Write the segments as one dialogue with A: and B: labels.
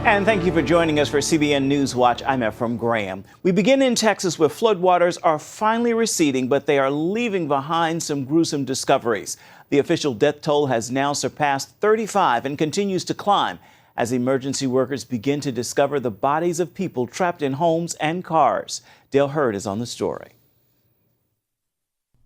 A: And thank you for joining us for CBN NewsWatch. I'm Ephraim Graham. We begin in Texas, where floodwaters are finally receding, but they are leaving behind some gruesome discoveries. The official death toll has now surpassed 35 and continues to climb as emergency workers begin to discover the bodies of people trapped in homes and cars. Dale Hurd is on the story.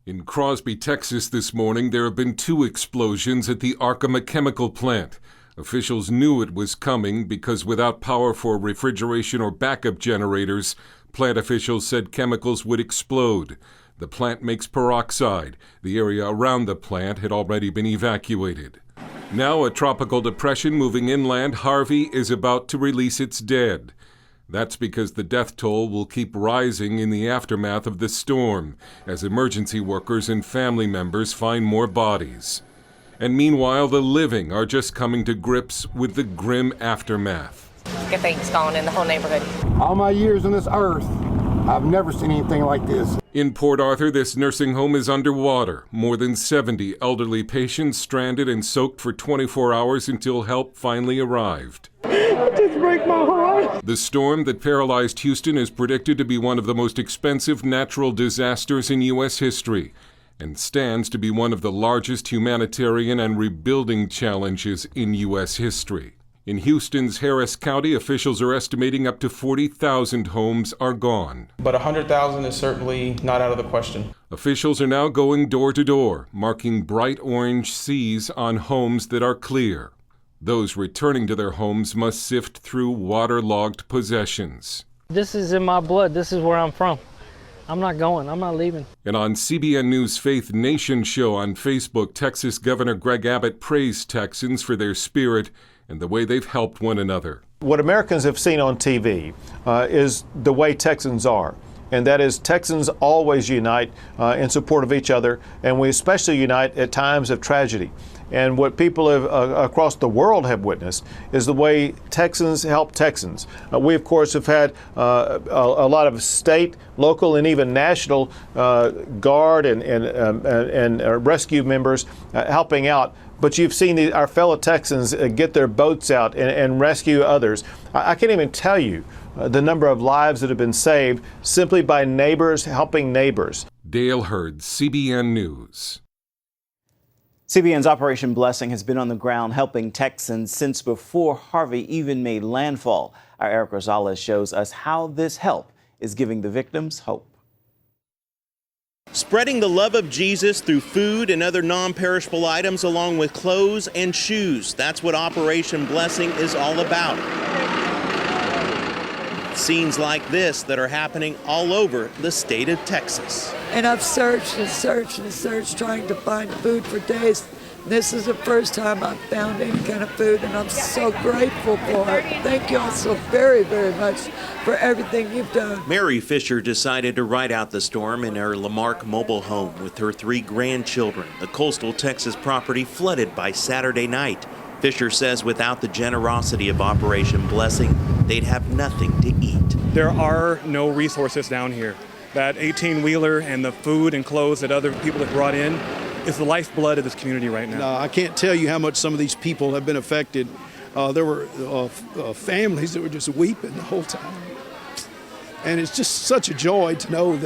B: In Crosby, Texas this morning, there have been 2 explosions at the Arkema chemical plant. Officials knew it was coming because without power for refrigeration or backup generators, plant officials said chemicals would explode. The plant makes peroxide. The area around the plant had already been evacuated. Now a tropical depression moving inland, Harvey, is about to release its dead. That's because the death toll will keep rising in the aftermath of the storm as emergency workers and family members find more bodies. And meanwhile, the living are just coming to grips with the grim aftermath.
C: Everything's gone in the whole neighborhood.
D: All my years on this earth, I've never seen anything like this.
B: In Port Arthur, this nursing home is underwater. More than 70 elderly patients stranded and soaked for 24 hours until help finally arrived.
E: It just breaks my heart.
B: The storm that paralyzed Houston is predicted to be one of the most expensive natural disasters in U.S. history, and stands to be one of the largest humanitarian and rebuilding challenges in U.S. history. In Houston's Harris County, officials are estimating up to 40,000 homes are gone.
F: But 100,000 is certainly not out of the question.
B: Officials are now going door to door, marking bright orange C's on homes that are clear. Those returning to their homes must sift through waterlogged possessions.
G: This is in my blood. This is where I'm from. I'm not going. I'm not leaving.
B: And on CBN News Faith Nation show on Facebook, Texas Governor Greg Abbott praised Texans for their spirit and the way they've helped one another.
H: What Americans have seen on TV is the way Texans are. And that is, Texans always unite in support of each other, and we especially unite at times of tragedy. And what people have, across the world have witnessed is the way Texans help Texans. We, of course, have had a lot of state, local, and even national guard and rescue members helping out. But you've seen our fellow Texans get their boats out and rescue others. I can't even tell you the number of lives that have been saved simply by neighbors helping neighbors.
B: Dale Hurd, CBN News.
A: CBN's Operation Blessing has been on the ground helping Texans since before Harvey even made landfall. Our Eric Rosales shows us how this help is giving the victims hope.
I: Spreading the love of Jesus through food and other non-perishable items along with clothes and shoes. That's what Operation Blessing is all about. Scenes like this that are happening all over the state of Texas.
J: And I've searched and searched and searched trying to find food for days. This is the first time I've found any kind of food, and I'm so grateful for it. Thank you all so very, very much for everything you've done.
I: Mary Fisher decided to ride out the storm in her Lamarck mobile home with her 3 grandchildren. The coastal Texas property flooded by Saturday night. Fisher says without the generosity of Operation Blessing, they'd have nothing to eat.
K: There are no resources down here. That 18-wheeler and the food and clothes that other people have brought in is the lifeblood of this community right now.
L: I can't tell you how much some of these people have been affected. There were families that were just weeping the whole time. And it's just such a joy to know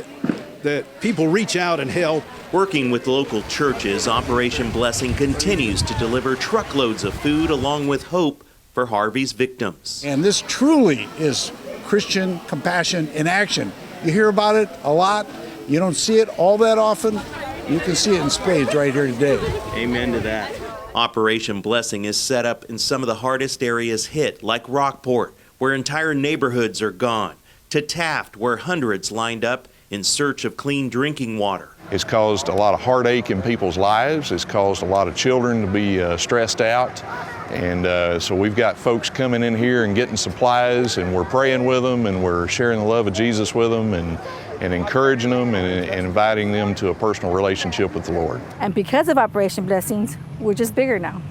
L: that people reach out and help.
I: Working with local churches, Operation Blessing continues to deliver truckloads of food along with hope for Harvey's victims.
M: And this truly is Christian compassion in action. You hear about it a lot. You don't see it all that often. You can see it in spades right here today.
I: Amen to that. Operation Blessing is set up in some of the hardest areas hit, like Rockport, where entire neighborhoods are gone, to Taft, where hundreds lined up in search of clean drinking water.
N: It's caused a lot of heartache in people's lives. It's caused a lot of children to be stressed out. And so we've got folks coming in here and getting supplies, and we're praying with them, and we're sharing the love of Jesus with them, and encouraging them and inviting them to a personal relationship with the Lord.
O: And because of Operation Blessings, we're just bigger now.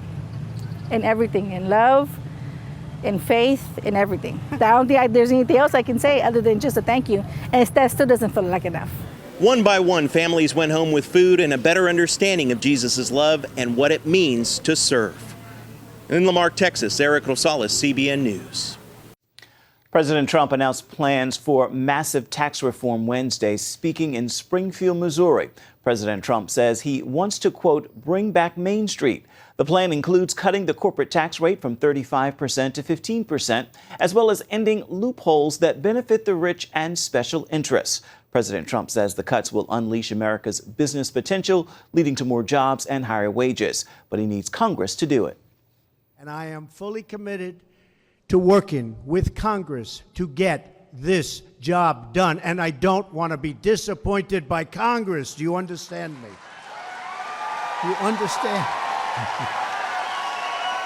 O: In everything, in love, in faith, in everything. I don't think there's anything else I can say other than just a thank you. And that still doesn't feel like enough.
I: One by one, families went home with food and a better understanding of Jesus' love and what it means to serve. In Lamarck, Texas, Eric Rosales, CBN News.
A: President Trump announced plans for massive tax reform Wednesday, speaking in Springfield, Missouri. President Trump says he wants to, quote, bring back Main Street. The plan includes cutting the corporate tax rate from 35% to 15%, as well as ending loopholes that benefit the rich and special interests. President Trump says the cuts will unleash America's business potential, leading to more jobs and higher wages. But he needs Congress to do it.
E: And I am fully committed to working with Congress to get this job done. And I don't want to be disappointed by Congress. Do you understand me? Do you understand?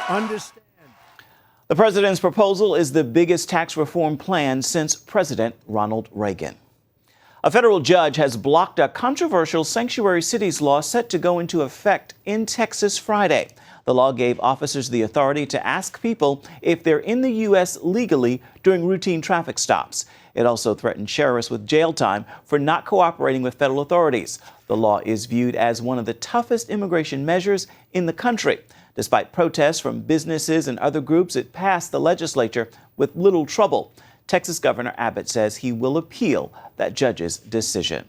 E: Understand.
A: The president's proposal is the biggest tax reform plan since President Ronald Reagan. A federal judge has blocked a controversial sanctuary cities law set to go into effect in Texas Friday. The law gave officers the authority to ask people if they're in the U.S. legally during routine traffic stops. It also threatened sheriffs with jail time for not cooperating with federal authorities. The law is viewed as one of the toughest immigration measures in the country. Despite protests from businesses and other groups, it passed the legislature with little trouble. Texas Governor Abbott says he will appeal that judge's decision.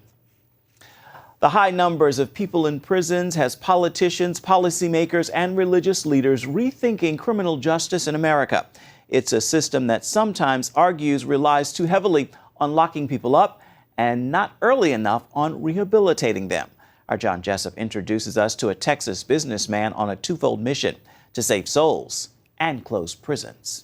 A: The high numbers of people in prisons has politicians, policymakers, and religious leaders rethinking criminal justice in America. It's a system that sometimes argues relies too heavily on locking people up and not early enough on rehabilitating them. Our John Jessup introduces us to a Texas businessman on a twofold mission to save souls and close prisons.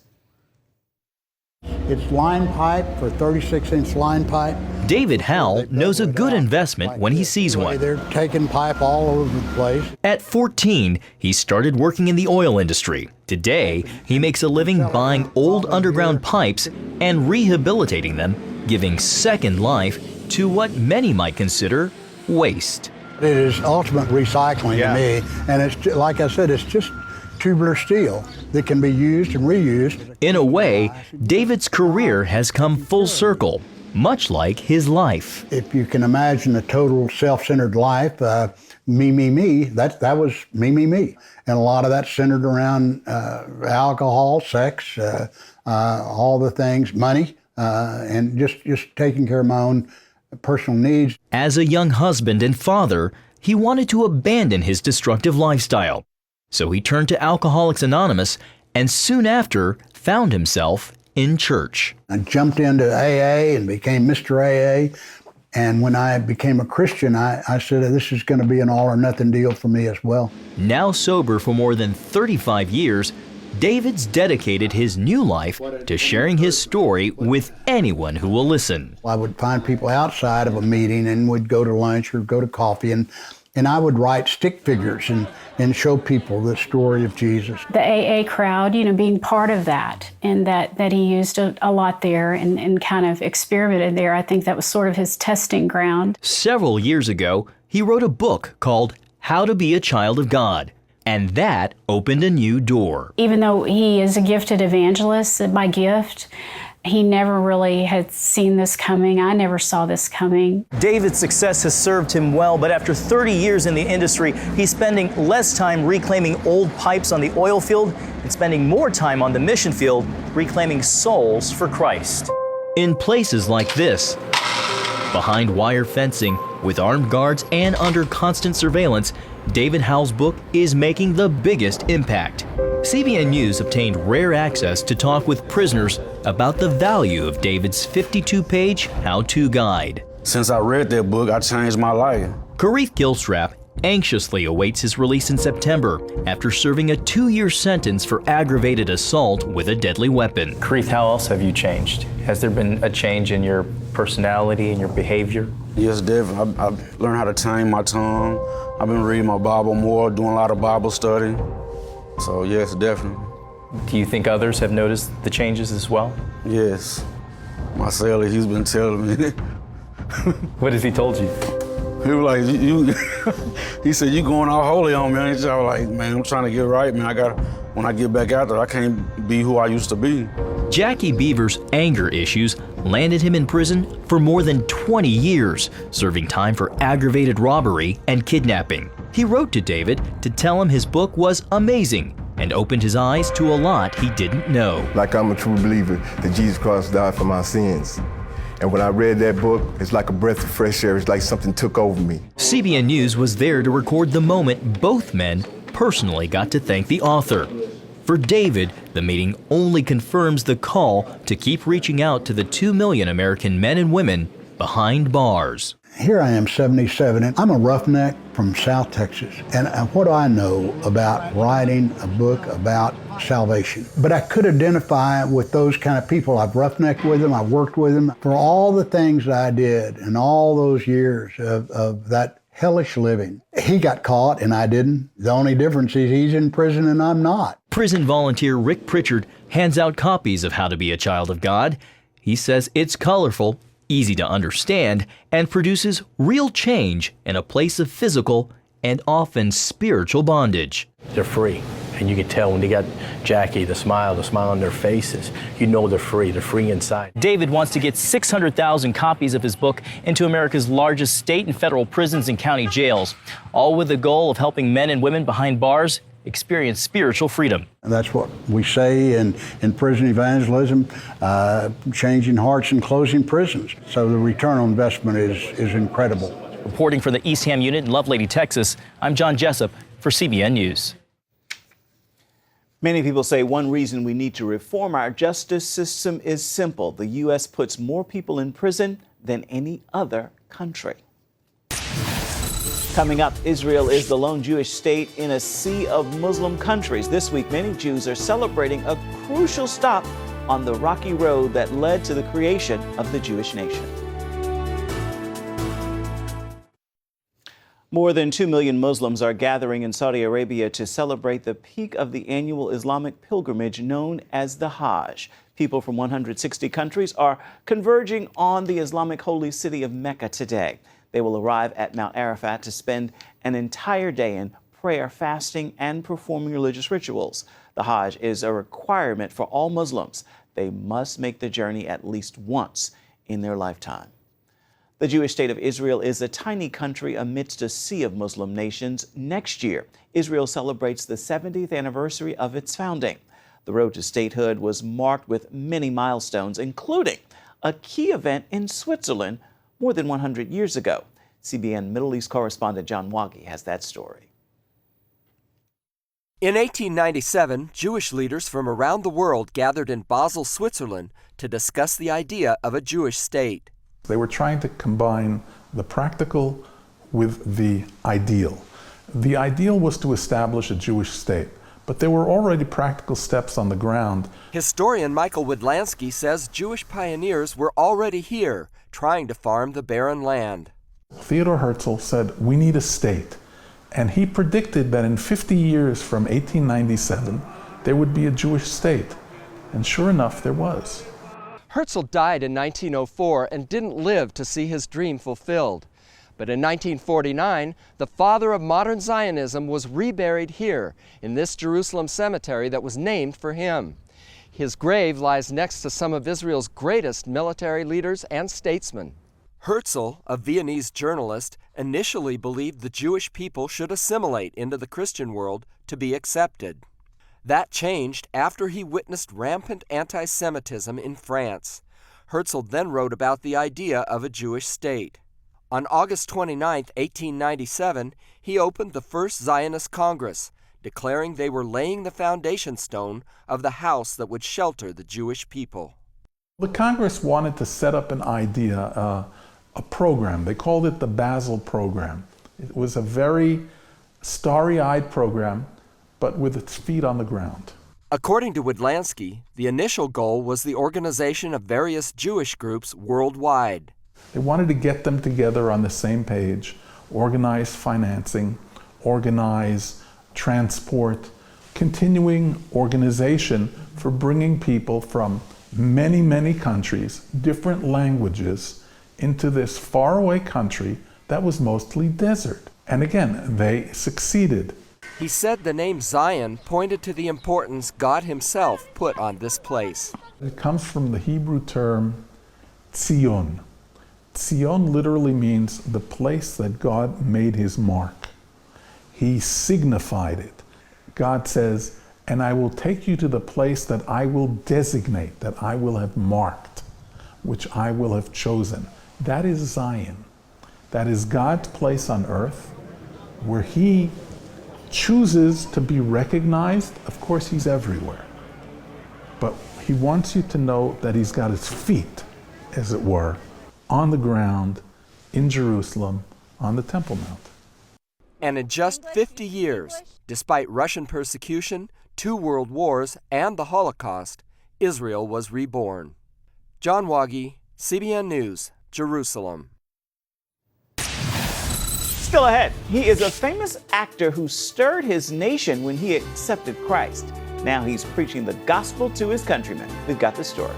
M: It's line pipe for 36-inch line pipe.
P: David Howell knows a good investment when he sees one.
M: They're taking pipe all over the place.
P: At 14, he started working in the oil industry. Today, he makes a living buying old underground pipes and rehabilitating them, giving second life to what many might consider waste.
M: It is ultimate recycling to me, and it's like I said, it's just tubular steel that can be used and reused.
P: In a way, David's career has come full circle, much like his life.
M: If you can imagine a total self-centered life, me, that was me. And a lot of that centered around alcohol, sex, all the things, money, and just taking care of my own personal needs.
P: As a young husband and father, he wanted to abandon his destructive lifestyle. So he turned to Alcoholics Anonymous and soon after found himself in church.
M: I jumped into AA and became Mr. AA. And when I became a Christian, I said, this is going to be an all or nothing deal for me as well.
P: Now sober for more than 35 years, David's dedicated his new life to sharing his story with anyone who will listen.
M: I would find people outside of a meeting and would go to lunch or go to coffee, and I would write stick figures and show people the story of Jesus.
Q: The AA crowd, being part of that, and that he used a lot there and kind of experimented there. I think that was sort of his testing ground.
P: Several years ago, he wrote a book called How to Be a Child of God, and that opened a new door.
Q: Even though he is a gifted evangelist by gift, he never really had seen this coming. I never saw this coming.
R: David's success has served him well, but after 30 years in the industry, he's spending less time reclaiming old pipes on the oil field and spending more time on the mission field reclaiming souls for Christ.
P: In places like this, behind wire fencing, with armed guards and under constant surveillance, David Howell's book is making the biggest impact. CBN News obtained rare access to talk with prisoners about the value of David's 52-page how-to guide.
S: Since I read that book, I changed my life.
P: Karif Gilstrap anxiously awaits his release in September after serving a 2-year sentence for aggravated assault with a deadly weapon.
R: Karif, how else have you changed? Has there been a change in your personality and your behavior?
S: Yes, definitely. I've learned how to tame my tongue. I've been reading my Bible more, doing a lot of Bible study. So yes, definitely.
R: Do you think others have noticed the changes as well?
S: Yes. My sailor, he's been telling me.
R: What has he told you?
S: He was like, he said, you going all holy on me. And I was like, man, I'm trying to get right, man. When I get back out there, I can't be who I used to be.
P: Jackie Beaver's anger issues landed him in prison for more than 20 years, serving time for aggravated robbery and kidnapping. He wrote to David to tell him his book was amazing and opened his eyes to a lot he didn't know.
T: Like I'm a true believer that Jesus Christ died for my sins. And when I read that book, it's like a breath of fresh air. It's like something took over me.
P: CBN News was there to record the moment both men personally got to thank the author. For David, the meeting only confirms the call to keep reaching out to the 2 million American men and women behind bars.
M: Here I am, 77, and I'm a roughneck from South Texas. And what do I know about writing a book about salvation? But I could identify with those kind of people. I've roughnecked with them, I've worked with them. For all the things I did and all those years of that hellish living, he got caught and I didn't. The only difference is he's in prison and I'm not.
P: Prison volunteer Rick Pritchard hands out copies of How to Be a Child of God. He says it's colorful, easy to understand, and produces real change in a place of physical and often spiritual bondage.
U: They're free, and you can tell when they got Jackie, the smile on their faces, you know they're free inside.
R: David wants to get 600,000 copies of his book into America's largest state and federal prisons and county jails, all with the goal of helping men and women behind bars experience spiritual freedom.
M: And that's what we say in prison evangelism, changing hearts and closing prisons. So the return on investment is incredible.
R: Reporting for the East Ham unit in Lovelady, Texas, I'm John Jessup for CBN News.
A: Many people say one reason we need to reform our justice system is simple. The U.S. puts more people in prison than any other country. Coming up, Israel is the lone Jewish state in a sea of Muslim countries. This week, many Jews are celebrating a crucial stop on the rocky road that led to the creation of the Jewish nation. More than 2 million Muslims are gathering in Saudi Arabia to celebrate the peak of the annual Islamic pilgrimage known as the Hajj. People from 160 countries are converging on the Islamic holy city of Mecca today. They will arrive at Mount Arafat to spend an entire day in prayer, fasting, and performing religious rituals. The Hajj is a requirement for all Muslims. They must make the journey at least once in their lifetime. The Jewish state of Israel is a tiny country amidst a sea of Muslim nations. Next year, Israel celebrates the 70th anniversary of its founding. The road to statehood was marked with many milestones, including a key event in Switzerland more than 100 years ago. CBN Middle East correspondent John Wagi has that story.
V: In 1897, Jewish leaders from around the world gathered in Basel, Switzerland, to discuss the idea of a Jewish state.
W: They were trying to combine the practical with the ideal. The ideal was to establish a Jewish state, but there were already practical steps on the ground.
V: Historian Michael Widlansky says Jewish pioneers were already here, trying to farm the barren land.
W: Theodor Herzl said, we need a state. And he predicted that in 50 years from 1897, there would be a Jewish state. And sure enough, there was.
V: Herzl died in 1904 and didn't live to see his dream fulfilled. But in 1949, the father of modern Zionism was reburied here, in this Jerusalem cemetery that was named for him. His grave lies next to some of Israel's greatest military leaders and statesmen. Herzl, a Viennese journalist, initially believed the Jewish people should assimilate into the Christian world to be accepted. That changed after he witnessed rampant anti-Semitism in France. Herzl then wrote about the idea of a Jewish state. On August 29, 1897, he opened the first Zionist Congress, declaring they were laying the foundation stone of the house that would shelter the Jewish people.
W: The Congress wanted to set up an idea, a program. They called it the Basel Program. It was a very starry-eyed program, but with its feet on the ground.
V: According to Widlansky, the initial goal was the organization of various Jewish groups worldwide.
W: They wanted to get them together on the same page, organize financing, organize transport, continuing organization for bringing people from many, many countries, different languages, into this faraway country that was mostly desert. And again, they succeeded.
V: He said the name Zion pointed to the importance God himself put on this place.
W: It comes from the Hebrew term Tzion. Tzion literally means the place that God made his mark. He signified it. God says, and I will take you to the place that I will designate, that I will have marked, which I will have chosen. That is Zion. That is God's place on earth, where he chooses to be recognized. Of course, he's everywhere. But he wants you to know that he's got his feet, as it were, on the ground in Jerusalem on the Temple Mount.
V: And in just 50 years, despite Russian persecution, 2 world wars, and the Holocaust, Israel was reborn. John Wagi, CBN News, Jerusalem.
A: Still ahead, he is a famous actor who stirred his nation when he accepted Christ. Now he's preaching the gospel to his countrymen. We've got the story.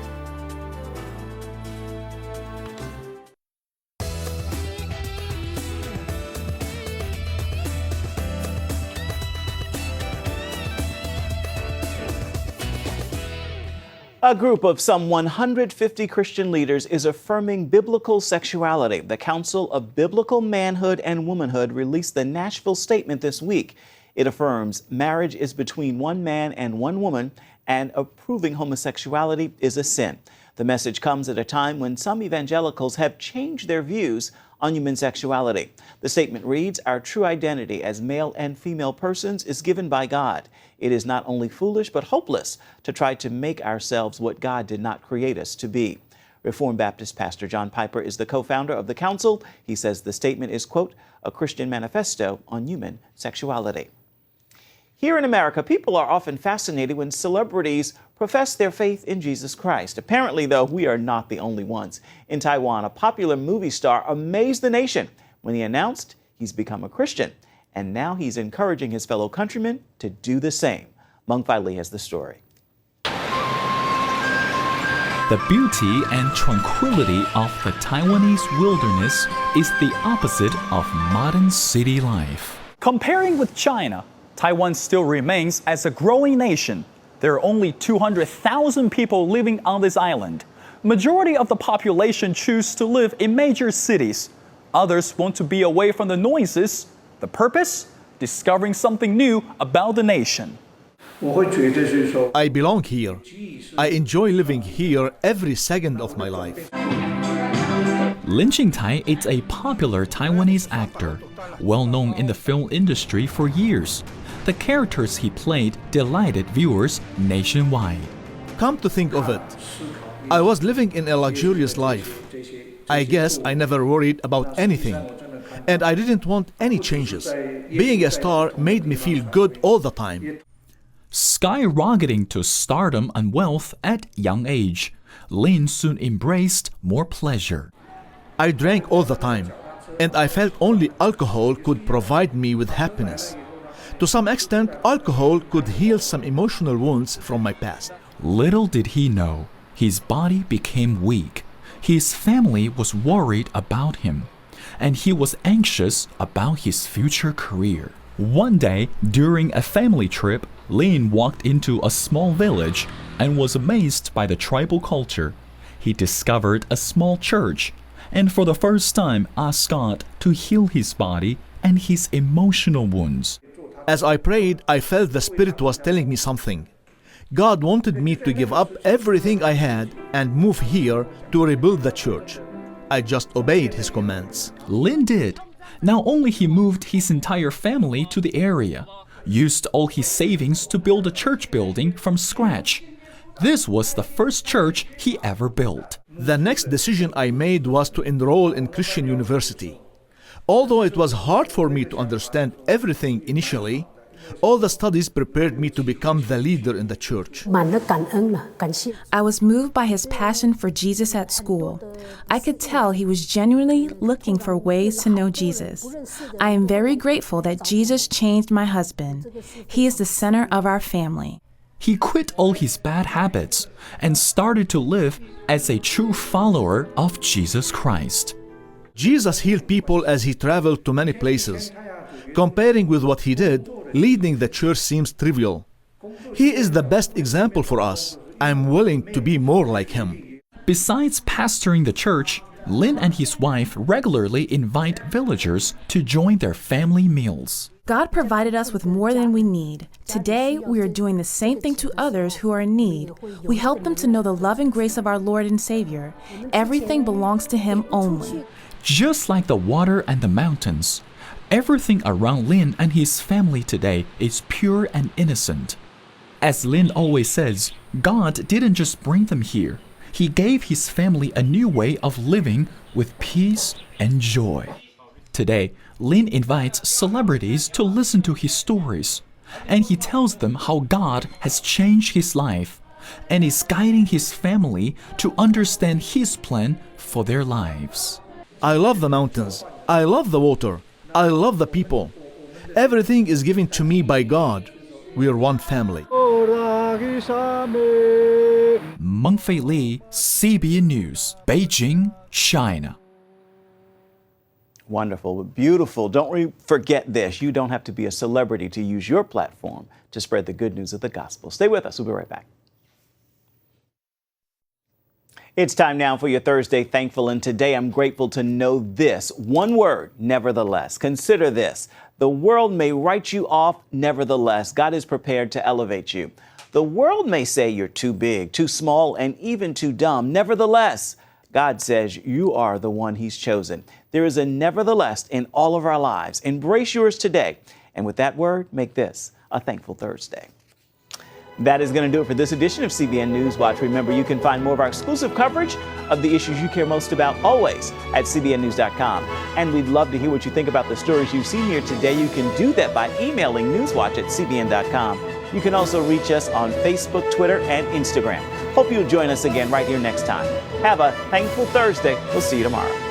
A: A group of some 150 Christian leaders is affirming biblical sexuality. The Council of Biblical Manhood and Womanhood released the Nashville Statement this week. It affirms marriage is between one man and one woman, and approving homosexuality is a sin. The message comes at a time when some evangelicals have changed their views on human sexuality. The statement reads, "Our true identity as male and female persons is given by God. It is not only foolish but hopeless to try to make ourselves what God did not create us to be." Reformed Baptist Pastor John Piper is the co-founder of the council. He says the statement is, quote, "a Christian manifesto on human sexuality." Here in America, people are often fascinated when celebrities profess their faith in Jesus Christ. Apparently, though, we are not the only ones. In Taiwan, a popular movie star amazed the nation when he announced he's become a Christian. And now he's encouraging his fellow countrymen to do the same. Meng Fai Li has the story.
C: The beauty and tranquility of the Taiwanese wilderness is the opposite of modern city life.
D: Comparing with China, Taiwan still remains as a growing nation. There are only 200,000 people living on this island. Majority of the population choose to live in major cities. Others want to be away from the noises. The purpose? Discovering something new about the nation.
F: I belong here. I enjoy living here every second of my life.
C: Lin Jingtai is a popular Taiwanese actor, well known in the film industry for years. The characters he played delighted viewers nationwide.
F: Come to think of it, I was living in a luxurious life. I guess I never worried about anything, and I didn't want any changes. Being a star made me feel good all the time.
C: Skyrocketing to stardom and wealth at young age, Lin soon embraced more pleasure.
F: I drank all the time, and I felt only alcohol could provide me with happiness. To some extent, alcohol could heal some emotional wounds from my past.
C: Little did he know, his body became weak. His family was worried about him, and he was anxious about his future career. One day, during a family trip, Lin walked into a small village and was amazed by the tribal culture. He discovered a small church, and for the first time asked God to heal his body and his emotional wounds.
F: As I prayed, I felt the Spirit was telling me something. God wanted me to give up everything I had and move here to rebuild the church. I just obeyed his commands.
C: Lin did. Not only he moved his entire family to the area, used all his savings to build a church building from scratch. This was the first church he ever built.
F: The next decision I made was to enroll in Christian university. Although it was hard for me to understand everything initially, all the studies prepared me to become the leader in the church.
X: I was moved by his passion for Jesus at school. I could tell he was genuinely looking for ways to know Jesus. I am very grateful that Jesus changed my husband. He is the center of our family.
C: He quit all his bad habits and started to live as a true follower of Jesus Christ.
F: Jesus healed people as he traveled to many places. Comparing with what he did, leading the church seems trivial. He is the best example for us. I'm willing to be more like him.
C: Besides pastoring the church, Lin and his wife regularly invite villagers to join their family meals.
X: God provided us with more than we need. Today, we are doing the same thing to others who are in need. We help them to know the love and grace of our Lord and Savior. Everything belongs to Him only.
C: Just like the water and the mountains, everything around Lin and his family today is pure and innocent. As Lin always says, God didn't just bring them here. He gave his family a new way of living with peace and joy. Today, Lin invites celebrities to listen to his stories, and he tells them how God has changed his life and is guiding his family to understand his plan for their lives.
F: I love the mountains. I love the water. I love the people. Everything is given to me by God. We are one family.
C: Mengfei Li, CBN News, Beijing, China.
A: Wonderful, beautiful. Don't forget this. You don't have to be a celebrity to use your platform to spread the good news of the gospel. Stay with us. We'll be right back. It's time now for your Thursday Thankful, and today I'm grateful to know this. One word, nevertheless. Consider this. The world may write you off, nevertheless. God is prepared to elevate you. The world may say you're too big, too small, and even too dumb. Nevertheless, God says you are the one He's chosen. There is a nevertheless in all of our lives. Embrace yours today. And with that word, make this a thankful Thursday. That is going to do it for this edition of CBN NewsWatch. Remember, you can find more of our exclusive coverage of the issues you care most about always at cbnnews.com. And we'd love to hear what you think about the stories you've seen here today. You can do that by emailing newswatch@cbn.com. You can also reach us on Facebook, Twitter, and Instagram. Hope you'll join us again right here next time. Have a thankful Thursday. We'll see you tomorrow.